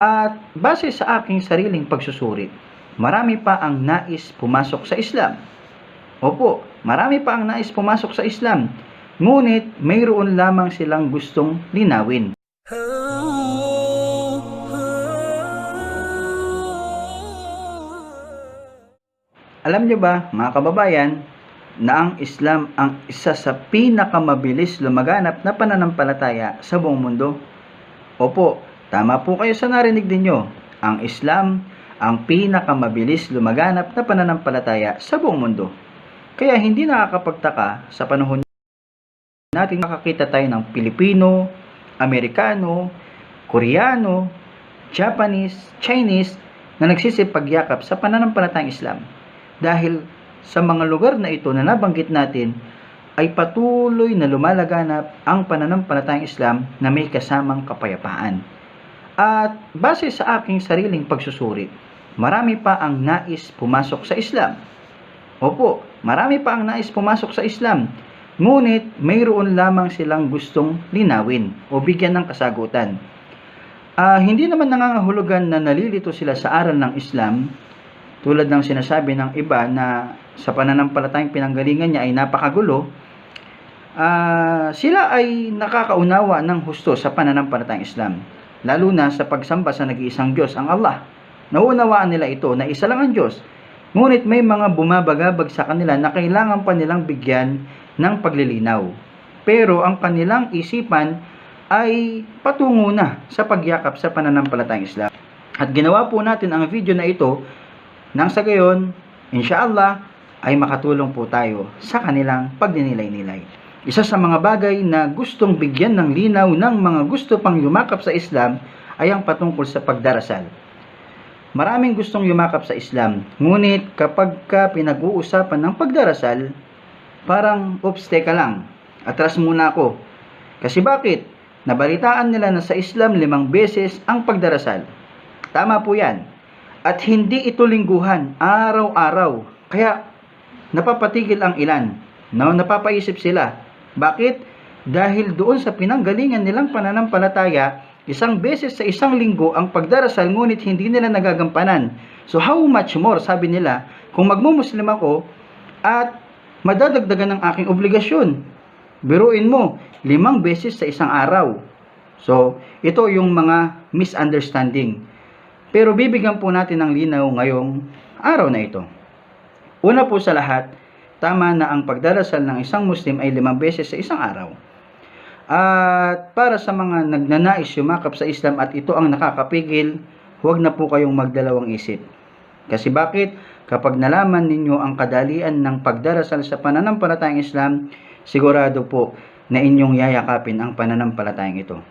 At base sa aking sariling pagsusuri, marami pa ang nais pumasok sa Islam. Opo, marami pa ang nais pumasok sa Islam. Ngunit mayroon lamang silang gustong linawin. Alam niyo ba, mga kababayan, na ang Islam ang isa sa pinakamabilis lumaganap na pananampalataya sa buong mundo? Opo, tama po kayo sa narinig ninyo. Ang Islam ang pinakamabilis lumaganap na pananampalataya sa buong mundo. Kaya hindi nakakapagtaka sa panahon natin makakita tayo ng Pilipino, Amerikano, Koreano, Japanese, Chinese na nagsisipagyakap sa pananampalatayang Islam. Dahil sa mga lugar na ito na nabanggit natin ay patuloy na lumalaganap ang pananampalatayang Islam na may kasamang kapayapaan. At base sa aking sariling pagsusuri, marami pa ang nais pumasok sa Islam. Opo, marami pa ang nais pumasok sa Islam. Ngunit mayroon lamang silang gustong linawin o bigyan ng kasagutan. Hindi naman nangangahulugan na nalilito sila sa aral ng Islam, tulad ng sinasabi ng iba na sa pananampalatayang pinanggalingan niya ay napakagulo. Sila ay nakakaunawa ng husto sa pananampalatayang Islam, lalo na sa pagsamba sa nag-iisang Diyos, ang Allah. Nauunawaan nila ito na isa lang ang Diyos. Ngunit may mga bumabagabag sa kanila na kailangan pa nilang bigyan ng paglilinaw. Pero ang kanilang isipan ay patungo na sa pagyakap sa pananampalatayang Islam. At ginawa po natin ang video na ito nang sa gayon, inshallah, ay makatulong po tayo sa kanilang pagninilay-nilay. Isa sa mga bagay na gustong bigyan ng linaw ng mga gusto pang yumakap sa Islam ay ang patungkol sa pagdarasal. Maraming gustong yumakap sa Islam, ngunit kapag pinag-uusapan ng pagdarasal, parang, oops, teka lang, atras muna ako. Kasi bakit? Nabalitaan nila na sa Islam 5 beses ang pagdarasal. Tama po yan. At hindi ito lingguhan, araw-araw. Kaya napapatigil ang ilan. Napapaisip sila. Bakit? Dahil doon sa pinanggalingan nilang pananampalataya, 1 beses sa 1 linggo ang pagdarasal, ngunit hindi nila nagagampanan. So how much more, sabi nila, kung magmumuslim ako at madadagdagan ng aking obligasyon. Biruin mo, 5 beses sa 1 araw. So ito yung mga misunderstanding. Pero bibigyan po natin ng linaw ngayong araw na ito. Una po sa lahat, tama na ang pagdarasal ng isang Muslim ay 5 beses sa 1 araw. At para sa mga nagnanais yumakap sa Islam at ito ang nakakapigil, huwag na po kayong magdalawang isip. Kasi bakit? Kapag nalaman ninyo ang kadalian ng pagdarasal sa pananampalatayang Islam, sigurado po na inyong yayakapin ang pananampalatayang ito.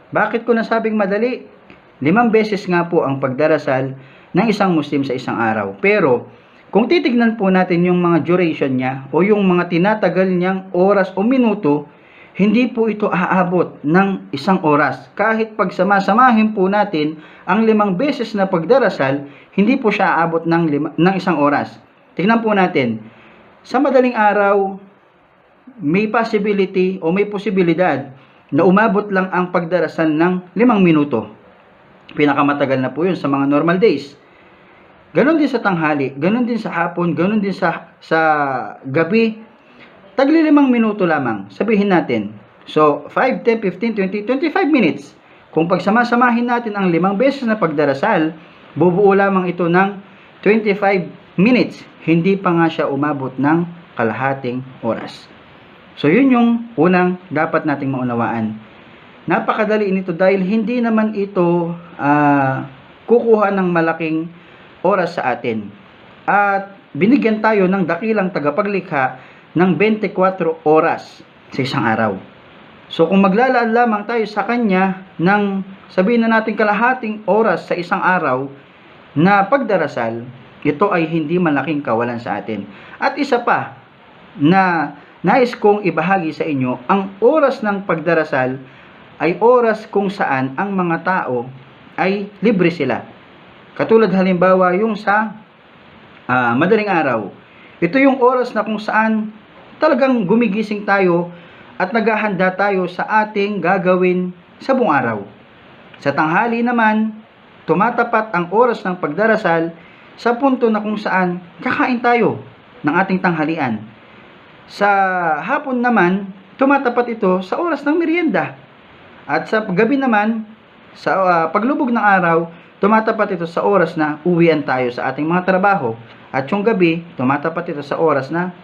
Bakit ko nasabing madali? 5 beses nga po ang pagdarasal ng isang Muslim sa 1 araw. Pero kung titignan po natin yung mga duration niya o yung mga tinatagal niyang oras o minuto, hindi po ito aabot ng 1 oras. Kahit pagsamasamahin po natin ang 5 beses na pagdarasal, hindi po siya aabot ng 1 oras. Tingnan po natin, sa madaling araw, may possibility o may posibilidad na umabot lang ang pagdarasal ng 5 minuto. Pinakamatagal na po yun sa mga normal days. Ganon din sa tanghali, ganon din sa hapon, ganon din sa gabi. Tagli 5 minuto lamang, sabihin natin. So, 5, 10, 15, 20, 25 minutes. Kung pagsamasamahin natin ang 5 beses na pagdarasal, bubuo lamang ito ng 25 minutes. Hindi pa nga siya umabot ng kalahating oras. So, yun yung unang dapat nating maunawaan. Napakadali nito dahil hindi naman ito kukuha ng malaking oras sa atin. At binigyan tayo ng dakilang tagapaglikha ng 24 oras sa 1 araw. So kung maglalaan lamang tayo sa kanya ng sabihin na natin kalahating oras sa 1 araw na pagdarasal, ito ay hindi malaking kawalan sa atin. At isa pa na nais kong ibahagi sa inyo, ang oras ng pagdarasal ay oras kung saan ang mga tao ay libre sila. Katulad halimbawa yung sa madaling araw. Ito yung oras na kung saan talagang gumigising tayo at naghahanda tayo sa ating gagawin sa buong araw. Sa tanghali naman, tumatapat ang oras ng pagdarasal sa punto na kung saan kakain tayo ng ating tanghalian. Sa hapon naman, tumatapat ito sa oras ng merienda. At sa gabi naman, sa paglubog ng araw, tumatapat ito sa oras na uwian tayo sa ating mga trabaho. At yung gabi, tumatapat ito sa oras na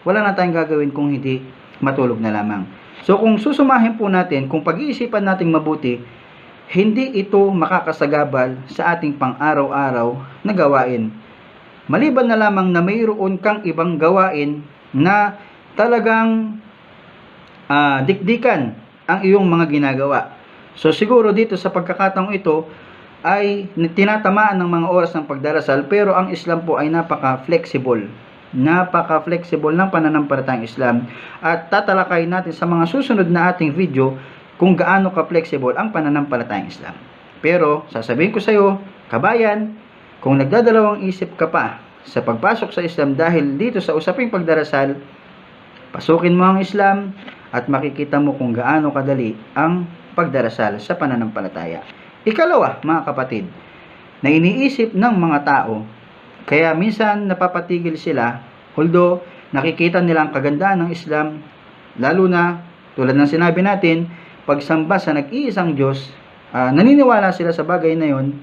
wala na tayong gagawin kung hindi matulog na lamang. So kung susumahin po natin, kung pag-iisipan nating mabuti, hindi ito makakasagabal sa ating pang-araw-araw na gawain. Maliban na lamang na mayroon kang ibang gawain na talagang dikdikan ang iyong mga ginagawa. So siguro dito sa pagkakataong ito ay tinatamaan ng mga oras ng pagdarasal, pero ang Islam po ay napaka-flexible. Napaka-flexible ng pananampalatayang Islam, at tatalakayin natin sa mga susunod na ating video kung gaano ka-flexible ang pananampalatayang Islam. Pero sasabihin ko sa iyo, kabayan, kung nagdadalawang isip ka pa sa pagpasok sa Islam dahil dito sa usaping pagdarasal, pasukin mo ang Islam at makikita mo kung gaano kadali ang pagdarasal sa pananampalataya. Ikalawa, mga kapatid, na iniisip ng mga tao, kaya minsan napapatigil sila, although nakikita nila ang kagandahan ng Islam, lalo na tulad ng sinabi natin, pagsamba sa nag-iisang Diyos, naniniwala sila sa bagay na yon,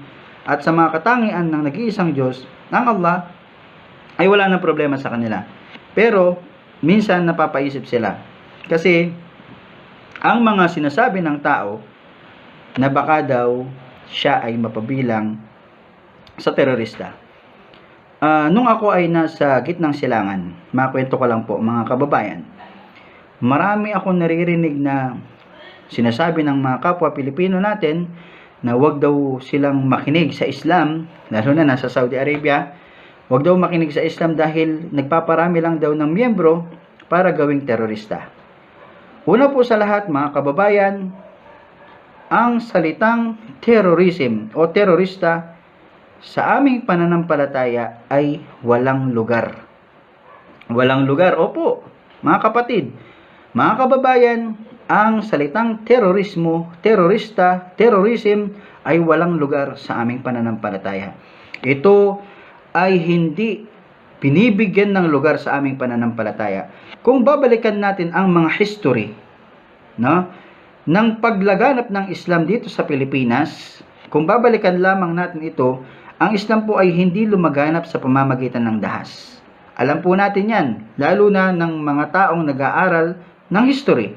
at sa mga katangian ng nag-iisang Diyos, ng Allah, ay wala nang problema sa kanila. Pero minsan napapaisip sila, kasi ang mga sinasabi ng tao na baka daw siya ay mapabilang sa terorista. Nung ako ay nasa gitnang silangan, makwento ko lang po mga kababayan, marami akong naririnig na sinasabi ng mga kapwa Pilipino natin na wag daw silang makinig sa Islam, lalo na nasa Saudi Arabia, wag daw makinig sa Islam dahil nagpaparami lang daw ng miyembro para gawing terorista. Una po sa lahat, mga kababayan, ang salitang terrorism o terorista sa aming pananampalataya ay walang lugar. Walang lugar, opo, mga kapatid, mga kababayan, ang salitang terorismo, terorista, terrorism ay walang lugar sa aming pananampalataya. Ito ay hindi binibigyan ng lugar sa aming pananampalataya. Kung babalikan natin ang mga history, no, ng paglaganap ng Islam dito sa Pilipinas, kung babalikan lamang natin ito, ang Islam po ay hindi lumaganap sa pamamagitan ng dahas. Alam po natin yan, lalo na ng mga taong nag-aaral ng history.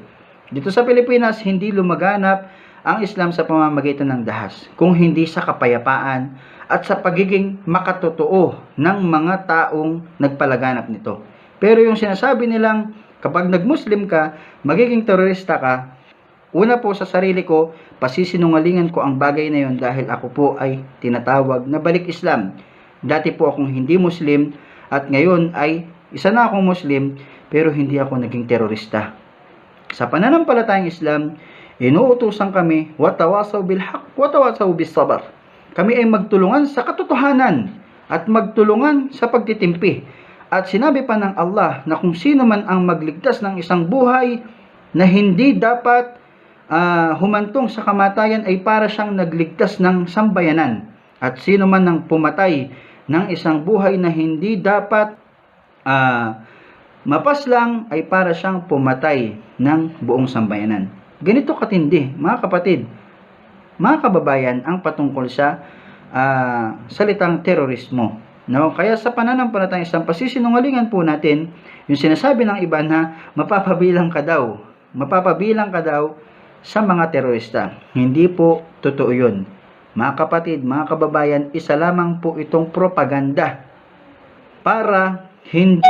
Dito sa Pilipinas, hindi lumaganap ang Islam sa pamamagitan ng dahas, kung hindi sa kapayapaan at sa pagiging makatotoo ng mga taong nagpalaganap nito. Pero yung sinasabi nilang kapag nag-Muslim ka, magiging terorista ka, una po sa sarili ko, pasisinungalingan ko ang bagay na yon dahil ako po ay tinatawag na balik Islam. Dati po akong hindi Muslim at ngayon ay isa na akong Muslim pero hindi ako naging terorista. Sa pananampalatayang Islam, inuutusan kami watawasaw bil haq, watawasaw bis sabar. Kami ay magtulungan sa katotohanan at magtulungan sa pagtitimpi. At sinabi pa ng Allah na kung sino man ang magligtas ng isang buhay na hindi dapat humantong sa kamatayan ay para siyang nagligtas ng sambayanan. At sino man ang pumatay ng isang buhay na hindi dapat mapaslang ay para siyang pumatay ng buong sambayanan. Ganito katindi, mga kapatid, mga kababayan, ang patungkol sa salitang terorismo. No? Kaya sa pananampalatayang Islam, pasisinungalingan po natin yung sinasabi ng iba na mapapabilang ka daw sa mga terorista. Hindi po totoo yun. Mga kapatid, mga kababayan, isa lamang po itong propaganda para hindi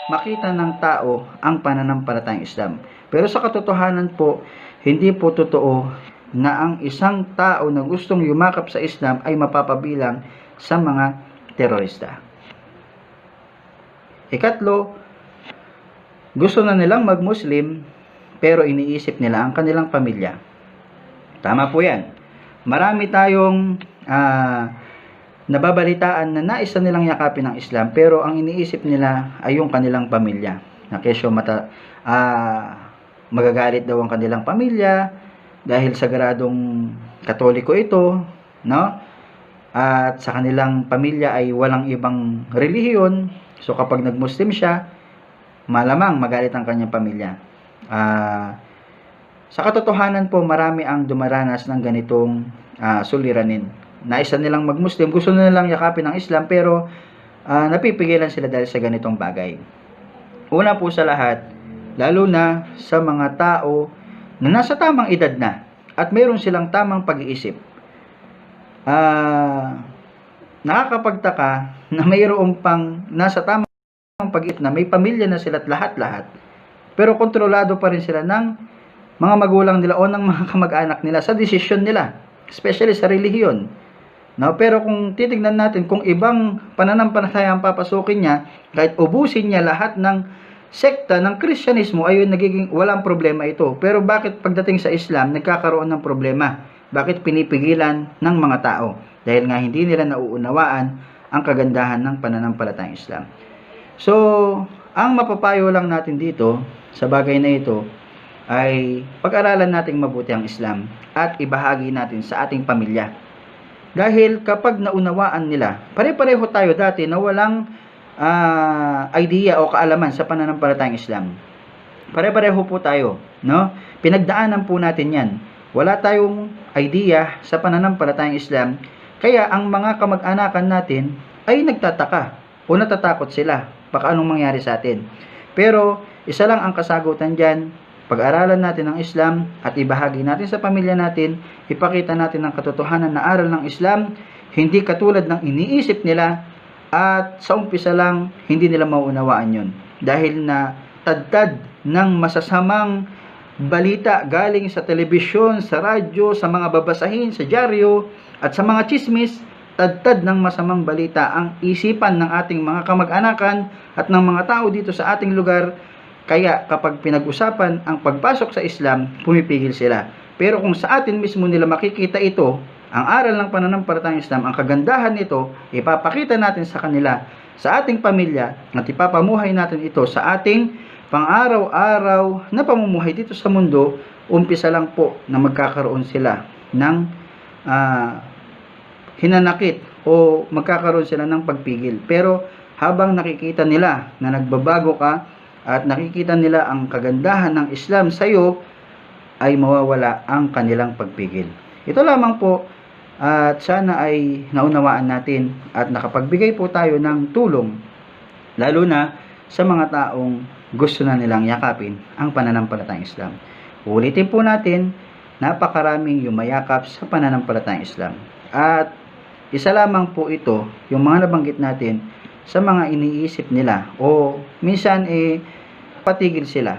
makita ng tao ang pananampalatayang Islam. Pero sa katotohanan po, hindi po totoo na ang isang tao na gustong yumakap sa Islam ay mapapabilang sa mga terorista. Ikatlo, gusto na nilang mag-Muslim pero iniisip nila ang kanilang pamilya. Tama po yan. Marami tayong nababalitaan na naisa nilang yakapin ng Islam pero ang iniisip nila ay yung kanilang pamilya. Na kesyo magagalit daw ang kanilang pamilya dahil sagradong Katoliko ito, no? at sa kanilang pamilya ay walang ibang relihiyon. So kapag nag-Muslim siya, malamang magalit ang kanyang pamilya. Sa katotohanan po, marami ang dumaranas ng ganitong suliranin. Naisa nilang mag-Muslim, gusto nilang yakapin ang Islam, pero napipigilan sila dahil sa ganitong bagay. Una po sa lahat, lalo na sa mga tao na nasa tamang edad na at mayroon silang tamang pag-iisip. Nakakapagtaka na mayroon pang nasa tamang pag-iisip na may pamilya na sila at lahat-lahat, pero kontrolado pa rin sila ng mga magulang nila o ng mga kamag-anak nila sa desisyon nila, especially sa relihiyon. No, pero kung titignan natin, kung ibang pananampalataya ang papasukin niya, kahit ubusin niya lahat ng sekta ng Kristyanismo, ayun, nagiging walang problema ito. Pero bakit pagdating sa Islam, nagkakaroon ng problema? Bakit pinipigilan ng mga tao? Dahil nga hindi nila nauunawaan ang kagandahan ng pananampalatayang Islam. So, ang mapapayo lang natin dito sa bagay na ito ay pag-aralan nating mabuti ang Islam at ibahagi natin sa ating pamilya. Dahil kapag naunawaan nila, pare-pareho tayo dati na walang idea o kaalaman sa pananampalatayang Islam. Pare-pareho po tayo, no? Pinagdaanan po natin 'yan. Wala tayong idea sa pananampalatayang Islam, kaya ang mga kamag-anakan natin ay nagtataka o natatakot sila, baka anong mangyari sa atin. Pero isa lang ang kasagutan diyan, pag-aralan natin ang Islam at ibahagi natin sa pamilya natin, ipakita natin ang katotohanan na aral ng Islam, hindi katulad ng iniisip nila, at sa umpisa lang, hindi nila mauunawaan yun. Dahil na tadtad ng masasamang balita galing sa telebisyon, sa radyo, sa mga babasahin, sa dyaryo, at sa mga chismis, tadtad ng masamang balita ang isipan ng ating mga kamag-anakan at ng mga tao dito sa ating lugar. Kaya kapag pinag-usapan ang pagpasok sa Islam, pumipigil sila. Pero kung sa atin mismo nila makikita ito, ang aral ng pananampalatayang Islam, ang kagandahan nito, ipapakita natin sa kanila, sa ating pamilya, at ipapamuhay natin ito sa ating pang-araw-araw na pamumuhay dito sa mundo, umpisa lang po na magkakaroon sila ng hinanakit o magkakaroon sila ng pagpigil. Pero habang nakikita nila na nagbabago ka, at nakikita nila ang kagandahan ng Islam sa iyo, ay mawawala ang kanilang pagpigil. Ito lamang po, at sana ay naunawaan natin at nakapagbigay po tayo ng tulong, lalo na sa mga taong gusto na nilang yakapin ang pananampalatayang Islam. Ulitin po natin, napakaraming yumayakap sa pananampalatayang Islam. At isa lamang po ito, yung mga nabanggit natin, sa mga iniisip nila o minsan patigil sila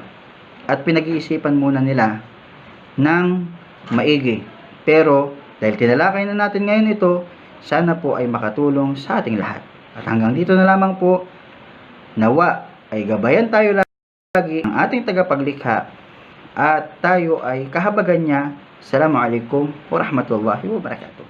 at pinag-iisipan muna nila ng maigi. Pero dahil tinalakay na natin ngayon ito, sana po ay makatulong sa ating lahat. At hanggang dito na lamang po, nawa ay gabayan tayo lagi ng ating tagapaglikha at tayo ay kahabagan niya. Assalamualaikum warahmatullahi wabarakatuh.